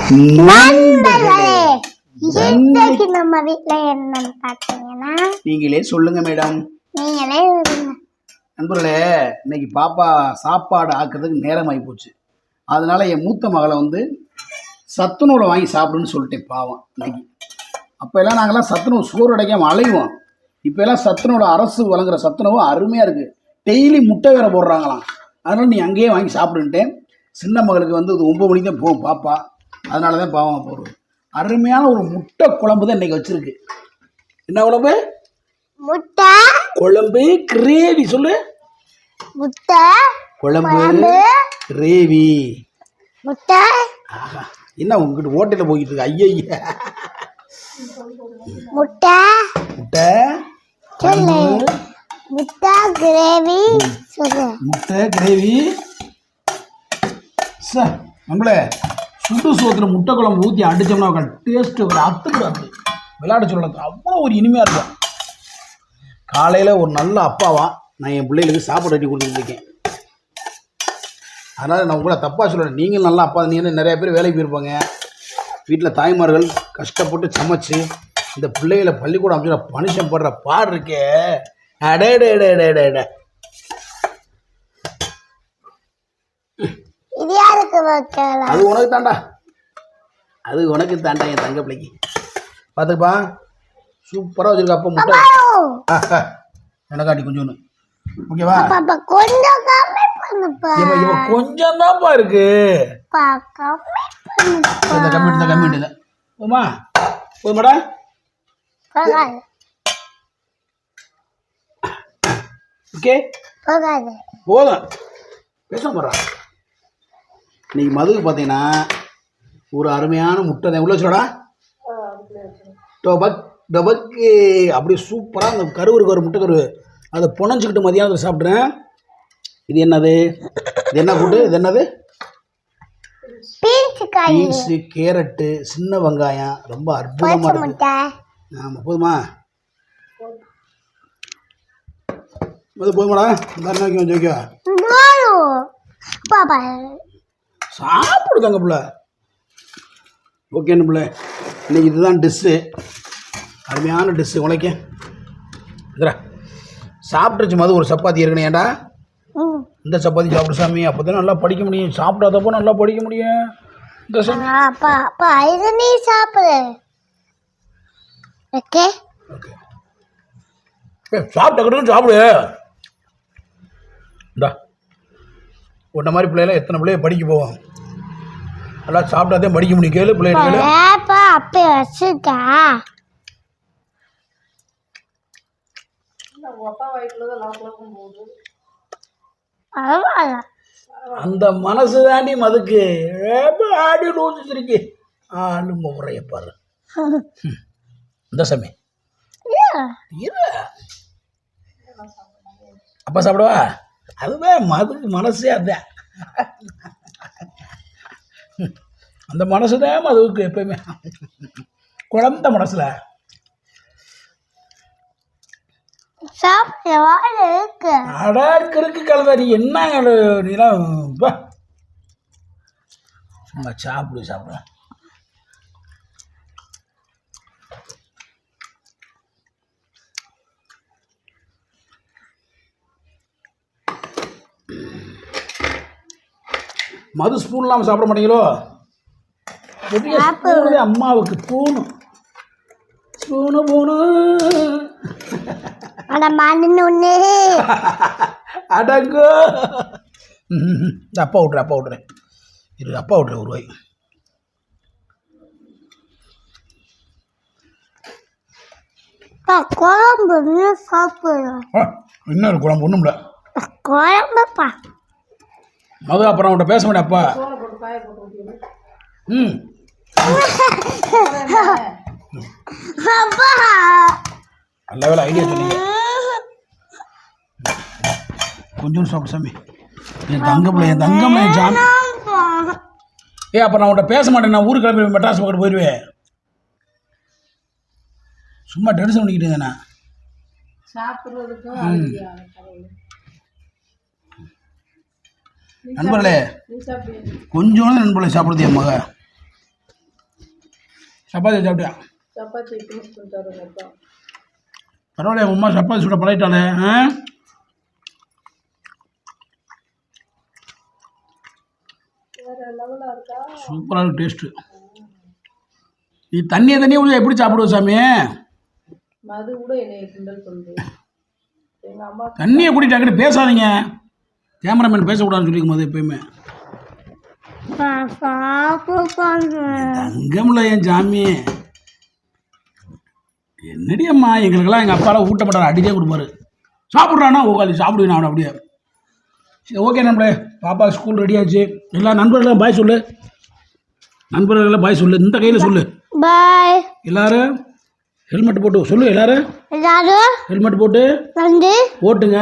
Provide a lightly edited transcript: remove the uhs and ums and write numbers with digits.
நண்பர்களே, இன்னைக்கு நம்ம வீட்ல என்னன்னு பாத்தீங்கன்னா, நீங்களே சொல்லுங்க மேடம். நீங்களே நண்பர்களே, இன்னைக்கு பாப்பா சாப்பாடு ஆக்குறதுக்கு நேரம் ஆகி போச்சு. அதனால என் மூத்த மகளை வந்து சத்துணவுல வாங்கி சாப்பிடுன்னு சொல்லிட்டேன். பாவம் இன்னைக்கு. அப்போ எல்லாம் நாங்கள்லாம் சத்துணவு சோறு அடைக்காம அலைவோம். இப்போ எல்லாம் சத்துணவுல அரசு வழங்குற சத்துணவு அருமையாக இருக்குது. டெய்லி முட்டை வேற போடுறாங்களாம். அதனால நீ அங்கேயே வாங்கி சாப்பிடுன்ட்டேன். சின்ன மகளுக்கு வந்து இது 9 மணிக்கு தான் போகும் பாப்பா. அதனால தான் பாவம் போடுறது. அருமையான ஒரு முட்டை குழம்பு தான் இன்னைக்கு வச்சிருக்கு. என்ன குழம்பு? முட்டை குழம்பு கிரேவி. சொல்லு. முட்டை குழம்பு கிரேவி. முட்டை. என்ன உங்ககிட்ட ஹோட்டலில் போய்கிட்டு இருக்கு? ஐயா முட்டை முட்டை சொல்லு. முட்டை கிரேவி சொல்லு. முட்டை கிரேவி. சார் நம்மளே சுடு சோத்துல முட்டை குழம்பு ஊற்றி அடித்தோம்னா டேஸ்ட்டு ஒரு அத்துக்கூடாது. விளையாட சொல்லலாம், அவ்வளோ ஒரு இனிமையாக இருக்கும். காலையில் ஒரு நல்ல அப்பாவா நான் என் பிள்ளைகளுக்கு சாப்பாடு கட்டி கொடுத்துருக்கேன். அதனால் நான் உங்களை தப்பாக சொல்கிறேன். நீங்கள் நல்லா அப்பா. நீங்கள் நிறைய பேர் வேலைக்கு போயிருப்பாங்க. வீட்டில் தாய்மார்கள் கஷ்டப்பட்டு சமைச்சு இந்த பிள்ளைகளை பள்ளிக்கூடம் அமைச்சுற மனுஷன் படுற பாடு இருக்கே. அடே அது உனக்கு தாண்டா. அது உனக்கு தாண்டா என் தங்க பிள்ளைக்கு. பார்த்துப்பா, சூப்பராக வச்சிருக்க. அப்போ முட்டை எனக்காட்டி கொஞ்சம் ஓகேவா? கொஞ்சம் தான்ப்பா இருக்கு. கம்மிட்டு போமா போதுமாடா. ஓகே போதும். பேச போறா. இன்னைக்கு மதுக்கு பார்த்தீங்கன்னா ஒரு அருமையான முட்டை தான் உள்ள வச்சுடா. டொபக்கு அப்படியே சூப்பராக அந்த கருவுருக்கு ஒரு முட்டை கருவு அதை புனைஞ்சிக்கிட்டு மதியானத்தில் சாப்பிட்றேன். இது என்னது? இது என்ன ஃபுட்டு? இது என்னது? பீன்ஸு, கேரட்டு, சின்ன வெங்காயம். ரொம்ப அற்புதமாக இருக்கு. ஆமாம் போதுமா? போதுமாடா. வைக்க சாப்பிடு தங்க பிள்ளை. ஓகேன்னு பிள்ளை. இன்னைக்கு இதுதான் டிஷ்ஷு. அருமையான டிஷ்ஷு. உனக்கு இதுரா சாப்பிட்டுருச்சு மது. ஒரு சப்பாத்தி இருக்கணும். ஏண்டா இந்த சப்பாத்தி சாப்பிடு சாமி. அப்போ தான் நல்லா படிக்க முடியும். சாப்பிடாதப்போ நல்லா படிக்க முடியும். இந்த சாமி நீ சாப்பிடு. ஓகே ஓகே சாப்பிட்டு சாப்பிடு. இந்தா உன்ன மாதிரி பிள்ளைலாம் எத்தனை பிள்ளைய படிக்க போவோம். நல்லா சாப்பிட்டாதே படிக்க முடியும். கேளு பிள்ளைகள். அப்பே வச்சுக்கா. அந்த மனசு தாண்டி மதுக்கு ஆடி நோச்சிருக்கு. ஆளும் முறைய பாரு. இந்த சாமி அப்பா சாப்பிடுவா. அதுதான் மதுக்கு மனசே. அதுதான் அந்த மனசு தான் மதுவுக்கு எப்பயுமே குழந்த மனசுல. அடக்கு கலதா. நீ என்ன நீலாம் சும்மா சாப்பிடு சாப்பிட. மது ஸ்பூன் இல்லாமல் சாப்பிட மாட்டீங்களோ? அம்மாவுக்கு பூணும் ஸ்பூனு பூனு அடங்கோ. இந்த அப்பா விட்றேன் இரு. அப்பா விட்றேன் ஒரு ரூபாய். குழம்பு சாப்பிடு. இன்னொரு குழம்பு ஒன்றும் இல்லை. குழம்புப்பா மது. அப்புறம் அவன்கிட்ட பேச மாட்டேன் அப்பா. நல்ல வேலை ஐடியா சொன்னீங்க. கொஞ்சம் சாப்பிடு சாமி. என் தங்கம்ல ஜாமி. அப்போ நான் உன்கிட்ட பேச மாட்டேன். நான் ஊருக்கு கிளம்பி மெட்ராஸ் பக்கம் போயிடுவேன். சும்மா டென்ஷன் பண்ணிக்கிட்டு இருந்தேண்ணா. நண்பர்களே கொஞ்சோண்டு நண்பர்களே சாப்பிடுறது என் மக. சப்பாத்தி சாப்பிட்டியா? சப்பாத்தி ஃபினிஷ் பண்ணிட்டாரு உங்கள் அப்பா. பரவாயில்ல, உங்கள் அம்மா சப்பாத்தி சுட பழகிட்டாளே. வேறு லெவலாக இருக்கா? சூப்பரான டேஸ்ட்டு. நீ தண்ணியை உள்ள எப்படி சாப்பிடுவோம் சாமி? மது கூட என்னை கிண்டல் பண்ணுது. எங்கள் அம்மா தண்ணியை குடிட்டாங்கன்னு பேசாதீங்க. கேமராமேன் பேசக்கூடாதுன்னு சொல்லிக்கும் போது எப்பயுமே. தங்கம்ல என் சாமி. என்னடி அம்மா, எங்களுக்கெல்லாம் எங்கள் அப்பாலாம் ஊட்ட மாட்டார், அடிக்கே கொடுப்பாரு. சாப்பிட்றானா உட்காந்து சாப்பிடுவேன் அவனை அப்படியே. சரி, ஓகே நம்மளே, பாப்பா ஸ்கூல் ரெடி ஆச்சு. எல்லா நண்பர்களெல்லாம் பாய் சொல்லு. நண்பர்களெல்லாம் பாய் சொல்லு. இந்த கையில் சொல்லு. பாய். எல்லாரும் ஹெல்மெட் போட்டு சொல்லு. எல்லாரும் ஹெல்மெட் போட்டு ஓட்டுங்க.